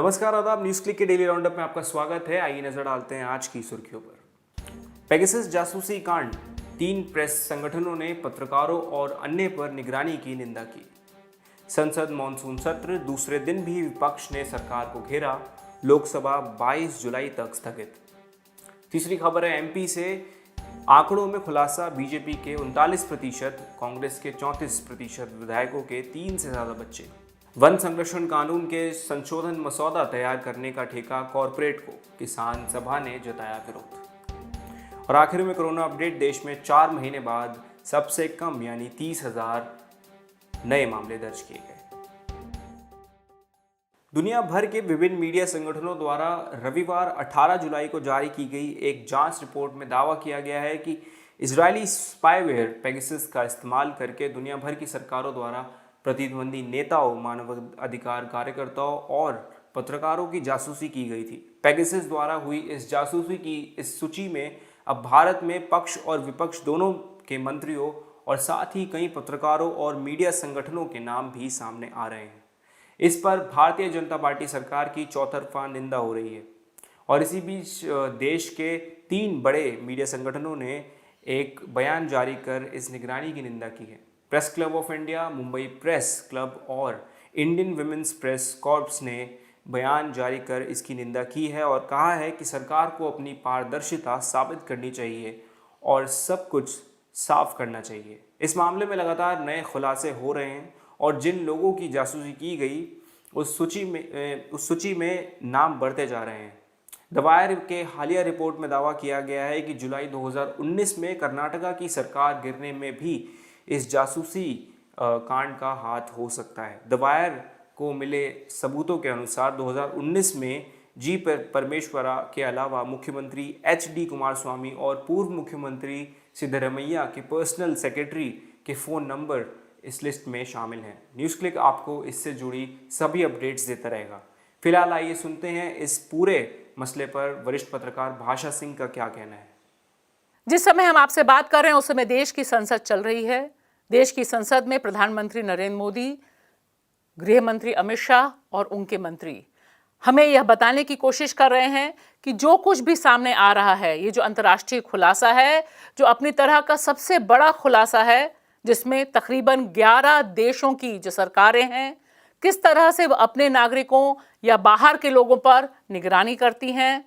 नमस्कार, आदाब। News click के डेली राउंडअप में आपका स्वागत है। आइए नजर डालते हैं आज की सुर्खियों पर। पेगासस जासूसी कांड, 3 प्रेस संगठनों ने पत्रकारों और अन्य पर निगरानी की निंदा की। संसद मॉनसून सत्र, दूसरे दिन भी विपक्ष ने सरकार को घेरा। लोकसभा 22 जुलाई तक स्थगित। तीसरी खबर है एमपी से आंकड़ों में खुलासा, बीजेपी के 39%, कांग्रेस के 34% विधायकों के 3 से ज्यादा बच्चे। वन संरक्षण कानून के संशोधन मसौदा तैयार करने का ठेका कॉरपोरेट को, किसान सभा ने जताया विरोध। और आखिर में कोरोना अपडेट, देश में 4 महीने बाद सबसे कम यानी 30,000 नए मामले दर्ज किए गए। दुनिया भर के विभिन्न मीडिया संगठनों द्वारा रविवार 18 जुलाई को जारी की गई एक जांच रिपोर्ट में दावा किया गया है कि इजरायली स्पाईवेयर पेगासस का इस्तेमाल करके दुनिया भर की सरकारों द्वारा प्रतिद्वंदी नेताओं, मानवाधिकार कार्यकर्ताओं और पत्रकारों की जासूसी की गई थी। पेगासस द्वारा हुई इस जासूसी की इस सूची में अब भारत में पक्ष और विपक्ष दोनों के मंत्रियों और साथ ही कई पत्रकारों और मीडिया संगठनों के नाम भी सामने आ रहे हैं। इस पर भारतीय जनता पार्टी सरकार की चौतरफा निंदा हो रही है। और इसी बीच देश के 3 बड़े मीडिया संगठनों ने एक बयान जारी कर इस निगरानी की निंदा की है। Press club of India, Mumbai press club और इंडियन विमेंस प्रेस कॉर्प्स ने बयान जारी कर इसकी निंदा की है और कहा है कि सरकार को अपनी पारदर्शिता साबित करनी चाहिए और सब कुछ साफ करना चाहिए। इस मामले में लगातार नए खुलासे हो रहे हैं और जिन लोगों की जासूसी की गई उस सूची में नाम बढ़ते जा रहे हैं। द वायर के हालिया रिपोर्ट में दावा किया गया है कि जुलाई 2019 में कर्नाटका की सरकार गिरने में भी इस जासूसी कांड का हाथ हो सकता है। द वायर को मिले सबूतों के अनुसार 2019 में जी परमेश्वरा के अलावा मुख्यमंत्री HD कुमारस्वामी और पूर्व मुख्यमंत्री सिद्धरमैया के पर्सनल सेक्रेटरी के फ़ोन नंबर इस लिस्ट में शामिल हैं। न्यूज़ क्लिक आपको इससे जुड़ी सभी अपडेट्स देता रहेगा। फिलहाल आइए सुनते हैं इस पूरे मसले पर वरिष्ठ पत्रकार भाषा सिंह का क्या कहना है। जिस समय हम आपसे बात कर रहे हैं उस समय देश की संसद चल रही है। देश की संसद में प्रधानमंत्री नरेंद्र मोदी, गृह मंत्री अमित शाह और उनके मंत्री हमें यह बताने की कोशिश कर रहे हैं कि जो कुछ भी सामने आ रहा है, ये जो अंतर्राष्ट्रीय खुलासा है, जो अपनी तरह का सबसे बड़ा खुलासा है, जिसमें तकरीबन 11 देशों की जो सरकारें हैं, किस तरह से वो अपने नागरिकों या बाहर के लोगों पर निगरानी करती हैं,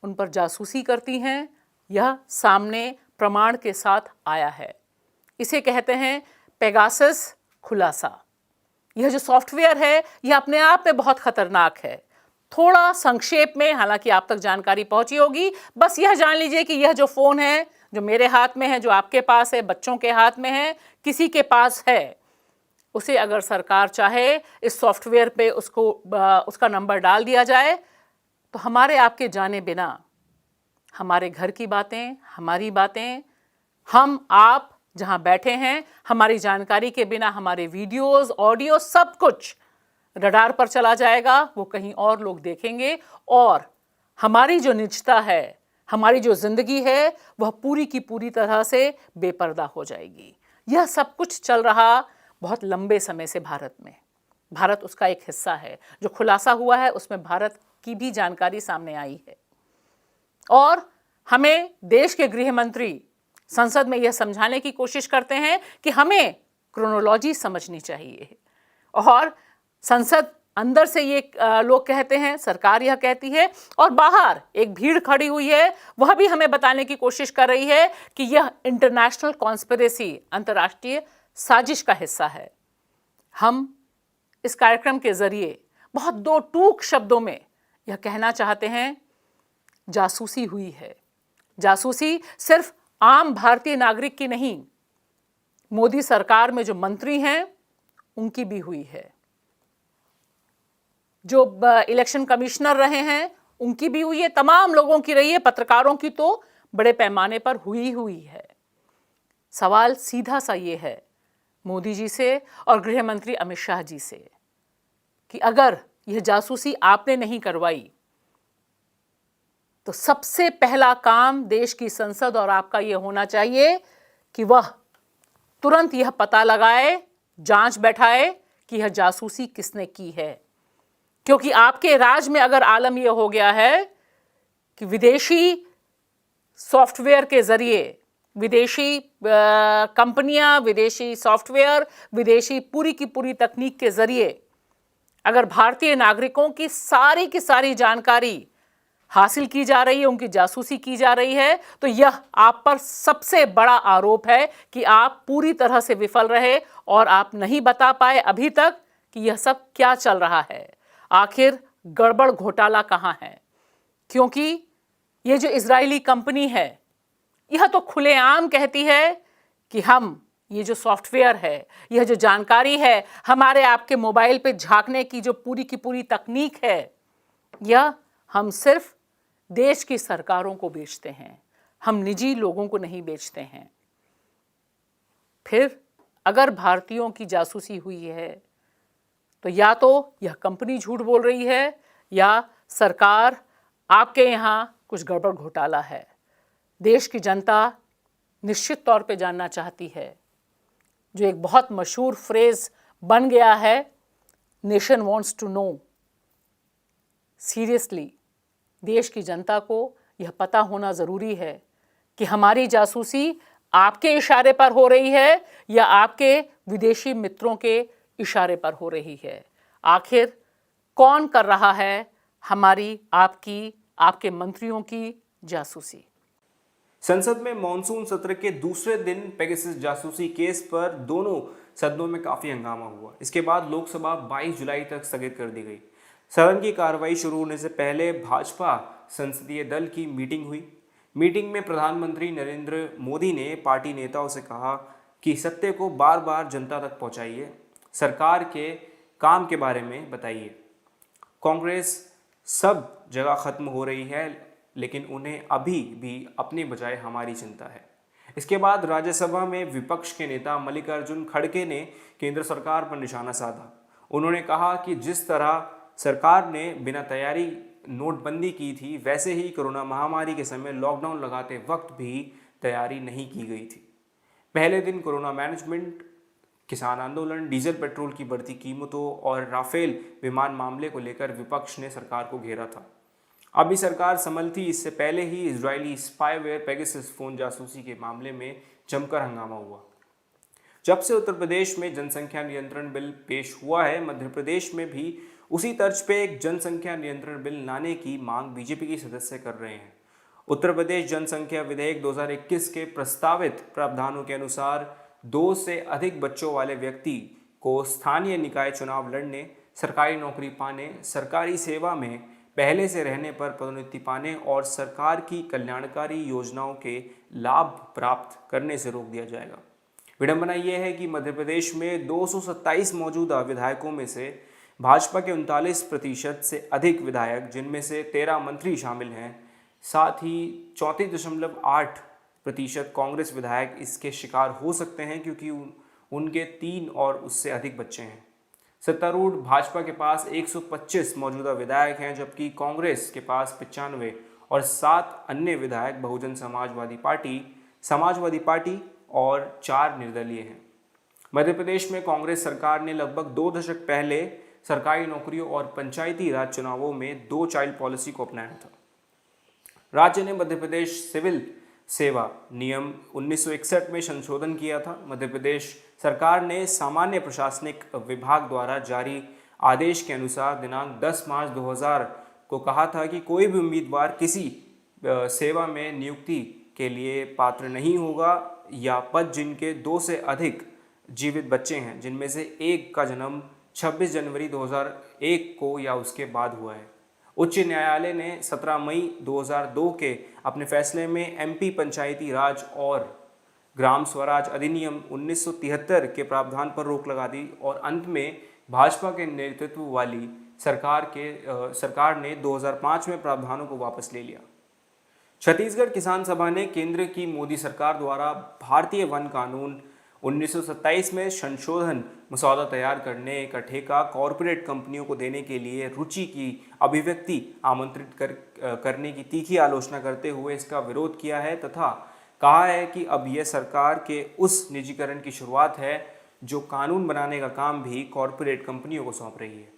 उन पर जासूसी करती हैं, यह सामने प्रमाण के साथ आया है। इसे कहते हैं पेगासस खुलासा। यह जो सॉफ्टवेयर है यह अपने आप में बहुत खतरनाक है। थोड़ा संक्षेप में, हालांकि आप तक जानकारी पहुंची होगी, बस यह जान लीजिए कि यह जो फोन है, जो मेरे हाथ में है, जो आपके पास है, बच्चों के हाथ में है, किसी के पास है, उसे अगर सरकार चाहे इस सॉफ्टवेयर पे उसका नंबर डाल दिया जाए तो हमारे आपके जाने बिना हमारे घर की बातें, हमारी बातें, हम आप जहां बैठे हैं, हमारी जानकारी के बिना हमारे वीडियोस, ऑडियो, सब कुछ रडार पर चला जाएगा। वो कहीं और लोग देखेंगे और हमारी जो निजता है, हमारी जो जिंदगी है, वह पूरी की पूरी तरह से बेपर्दा हो जाएगी। यह सब कुछ चल रहा बहुत लंबे समय से भारत में। भारत उसका एक हिस्सा है। जो खुलासा हुआ है उसमें भारत की भी जानकारी सामने आई है और हमें देश के गृह मंत्री संसद में यह समझाने की कोशिश करते हैं कि हमें क्रोनोलॉजी समझनी चाहिए। और संसद अंदर से ये लोग कहते हैं, सरकार यह कहती है, और बाहर एक भीड़ खड़ी हुई है, वह भी हमें बताने की कोशिश कर रही है कि यह इंटरनेशनल कॉन्स्पिरेसी, अंतर्राष्ट्रीय साजिश का हिस्सा है। हम इस कार्यक्रम के जरिए बहुत 2 टूक शब्दों में यह कहना चाहते हैं, जासूसी हुई है। जासूसी सिर्फ आम भारतीय नागरिक की नहीं, मोदी सरकार में जो मंत्री हैं उनकी भी हुई है, जो इलेक्शन कमिश्नर रहे हैं उनकी भी हुई है, तमाम लोगों की रही है, पत्रकारों की तो बड़े पैमाने पर हुई है। सवाल सीधा सा ये है मोदी जी से और गृह मंत्री अमित शाह जी से कि अगर यह जासूसी आपने नहीं करवाई तो सबसे पहला काम देश की संसद और आपका यह होना चाहिए कि वह तुरंत यह पता लगाए, जांच बैठाए कि यह जासूसी किसने की है, क्योंकि आपके राज में अगर आलम यह हो गया है कि विदेशी सॉफ्टवेयर के जरिए, विदेशी कंपनियां, विदेशी सॉफ्टवेयर, विदेशी पूरी की पूरी तकनीक के जरिए अगर भारतीय नागरिकों की सारी जानकारी हासिल की जा रही है, उनकी जासूसी की जा रही है, तो यह आप पर सबसे बड़ा आरोप है कि आप पूरी तरह से विफल रहे और आप नहीं बता पाए अभी तक कि यह सब क्या चल रहा है, आखिर गड़बड़ घोटाला कहां है। क्योंकि ये जो इजरायली कंपनी है, यह तो खुलेआम कहती है कि हम ये जो सॉफ्टवेयर है, यह जो जानकारी है, हमारे आपके मोबाइल पे झांकने की जो पूरी की पूरी तकनीक है, यह हम सिर्फ देश की सरकारों को बेचते हैं, हम निजी लोगों को नहीं बेचते हैं। फिर अगर भारतीयों की जासूसी हुई है तो या तो यह कंपनी झूठ बोल रही है या सरकार, आपके यहाँ कुछ गड़बड़ घोटाला है। देश की जनता निश्चित तौर पे जानना चाहती है। जो एक बहुत मशहूर फ्रेज बन गया है, nation wants to know. Seriously देश की जनता को यह पता होना ज़रूरी है कि हमारी जासूसी आपके इशारे पर हो रही है या आपके विदेशी मित्रों के इशारे पर हो रही है। आखिर कौन कर रहा है हमारी, आपकी, आपके मंत्रियों की जासूसी। संसद में मॉनसून सत्र के दूसरे दिन पेगासस जासूसी केस पर दोनों सदनों में काफी हंगामा हुआ। इसके बाद लोकसभा 22 जुलाई तक स्थगित कर दी गई। सदन की कार्रवाई शुरू होने से पहले भाजपा संसदीय दल की मीटिंग हुई। मीटिंग में प्रधानमंत्री नरेंद्र मोदी ने पार्टी नेताओं से कहा कि सत्य को बार बार जनता तक पहुंचाइए, सरकार के काम के बारे में बताइए। कांग्रेस सब जगह खत्म हो रही है, लेकिन उन्हें अभी भी अपने बजाय हमारी चिंता है। इसके बाद राज्यसभा में विपक्ष के नेता मल्लिकार्जुन खड़गे ने केंद्र सरकार पर निशाना साधा। उन्होंने कहा कि जिस तरह सरकार ने बिना तैयारी नोटबंदी की थी, वैसे ही कोरोना महामारी के समय लॉकडाउन लगाते वक्त भी तैयारी नहीं की गई थी। पहले दिन कोरोना मैनेजमेंट, किसान आंदोलन, डीजल पेट्रोल की बढ़ती कीमतों और राफेल विमान मामले को लेकर विपक्ष ने सरकार को घेरा था। अभी सरकार संभल थी, इससे पहले ही इजरायली स्पाईवेयर पेगासस फोन जासूसी के मामले में जमकर हंगामा हुआ। जब से उत्तर प्रदेश में जनसंख्या नियंत्रण बिल पेश हुआ है, मध्य प्रदेश में भी उसी तर्ज पे एक जनसंख्या नियंत्रण बिल लाने की मांग बीजेपी के सदस्य कर रहे हैं। उत्तर प्रदेश जनसंख्या विधेयक 2021 के प्रस्तावित प्रावधानों के अनुसार 2 से अधिक बच्चों वाले व्यक्ति को स्थानीय निकाय चुनाव लड़ने, सरकारी नौकरी पाने, सरकारी सेवा में पहले से रहने पर पदोन्नति पाने और सरकार की कल्याणकारी योजनाओं के लाभ प्राप्त करने से रोक दिया जाएगा। विडंबना यह है कि मध्य प्रदेश में 227 मौजूदा विधायकों में से भाजपा के 39% से अधिक विधायक, जिनमें से 13 मंत्री शामिल हैं, साथ ही 34.8% कांग्रेस विधायक इसके शिकार हो सकते हैं, क्योंकि उनके 3 और उससे अधिक बच्चे हैं। सत्तारूढ़ भाजपा के पास 125 मौजूदा विधायक हैं, जबकि कांग्रेस के पास 95 और 7 अन्य विधायक बहुजन समाजवादी पार्टी और 4 निर्दलीय हैं। मध्य प्रदेश में कांग्रेस सरकार ने लगभग 2 दशक पहले सरकारी नौकरियों और पंचायती राज चुनावों में 2 चाइल्ड पॉलिसी को अपनाया था। राज्य ने मध्य प्रदेश सिविल सेवा नियम 1961 में संशोधन किया था। मध्य प्रदेश सरकार ने सामान्य प्रशासनिक विभाग द्वारा जारी आदेश के अनुसार दिनांक 10 मार्च 2000 को कहा था कि कोई भी उम्मीदवार किसी सेवा में नियुक्ति के लिए पात्र नहीं होगा या पद जिनके 2 से अधिक जीवित बच्चे हैं, जिनमें से एक का जन्म 26 जनवरी 2001 को या उसके बाद हुआ है। उच्च न्यायालय ने 17 मई 2002 के अपने फैसले में एमपी पंचायती राज और ग्राम स्वराज अधिनियम 1973 के प्रावधान पर रोक लगा दी और अंत में भाजपा के नेतृत्व वाली सरकार ने 2005 में प्रावधानों को वापस ले लिया। छत्तीसगढ़ किसान सभा ने केंद्र की मोदी सरकार द्वारा भारतीय वन कानून 1927 में संशोधन मसौदा तैयार करने का ठेका कॉरपोरेट कंपनियों को देने के लिए रुचि की अभिव्यक्ति आमंत्रित करने की तीखी आलोचना करते हुए इसका विरोध किया है तथा कहा है कि अब यह सरकार के उस निजीकरण की शुरुआत है जो कानून बनाने का काम भी कॉरपोरेट कंपनियों को सौंप रही है।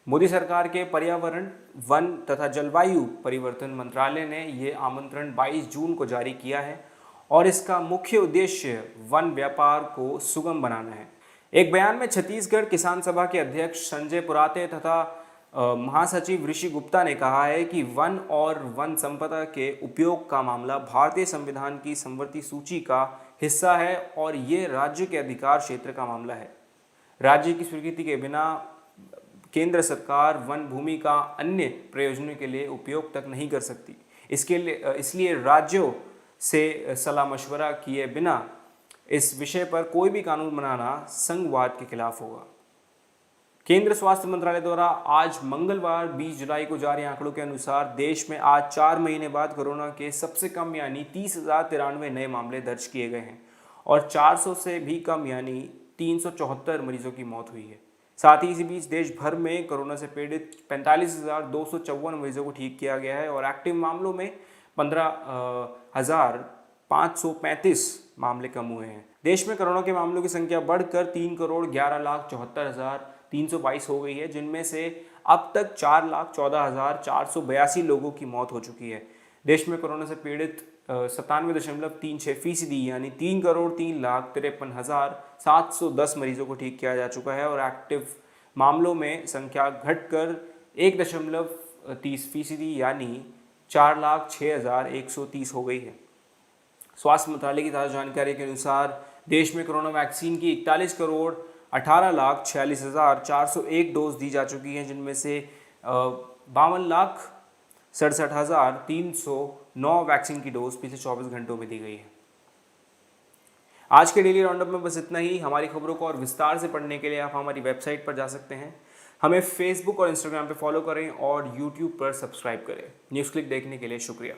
मोदी सरकार के पर्यावरण, वन तथा जलवायु परिवर्तन मंत्रालय ने ये आमंत्रण 22 जून को जारी किया है और इसका मुख्य उद्देश्य वन व्यापार को सुगम बनाना है। एक बयान में छत्तीसगढ़ किसान सभा के अध्यक्ष संजय पुराते तथा महासचिव ऋषि गुप्ता ने कहा है कि वन और वन संपदा के उपयोग का मामला भारतीय संविधान की समवर्ती सूची का हिस्सा है और ये राज्य के अधिकार क्षेत्र का मामला है। राज्य की स्वीकृति के बिना केंद्र सरकार वन भूमि का अन्य प्रयोजनों के लिए उपयोग तक नहीं कर सकती। इसलिए राज्यों से सलाह मशवरा किए बिना इस विषय पर कोई भी कानून बनाना संघवाद के खिलाफ होगा। केंद्र स्वास्थ्य मंत्रालय द्वारा आज मंगलवार 20 जुलाई को जारी आंकड़ों के अनुसार देश में आज 4 महीने बाद कोरोना के सबसे कम यानी 30,093 नए मामले दर्ज किए गए हैं और 400 से भी कम यानी 374 मरीजों की मौत हुई है। साथ ही इसी बीच देश भर में कोरोना से पीड़ित 45,254 मरीजों को ठीक किया गया है और एक्टिव मामलों में 15,535 मामले कम हुए हैं। देश में कोरोना के मामलों की संख्या बढ़कर 3,11,74,322 हो गई है, जिनमें से अब तक 4,14,482 लोगों की मौत हो चुकी है। देश में कोरोना से पीड़ित 97.36% यानी 3,03,53,710 मरीजों को ठीक किया जा चुका है और एक्टिव मामलों में संख्या घटकर 1.30% यानी 4,06,130 हो गई है। स्वास्थ्य मंत्रालय की ताज़ा जानकारी के अनुसार देश में कोरोना वैक्सीन की 41,18,46,401 डोज दी जा चुकी हैं, जिनमें से 52,67,309 वैक्सीन की डोज पिछले 24 घंटों में दी गई है। आज के डेली राउंडअप में बस इतना ही। हमारी खबरों को और विस्तार से पढ़ने के लिए आप हमारी वेबसाइट पर जा सकते हैं। हमें फेसबुक और इंस्टाग्राम पर फॉलो करें और यूट्यूब पर सब्सक्राइब करें। न्यूज़ क्लिक देखने के लिए शुक्रिया।